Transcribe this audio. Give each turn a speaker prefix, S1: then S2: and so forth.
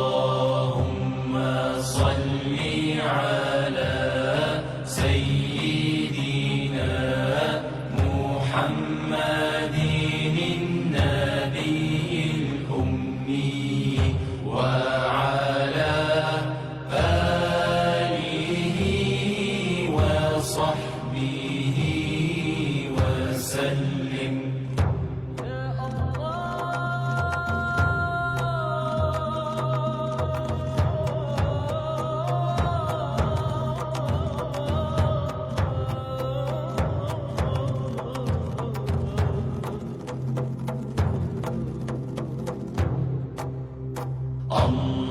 S1: اللهم صل على سيدنا محمد النبي الأمي وعلى آله وصحبه وسلم. الله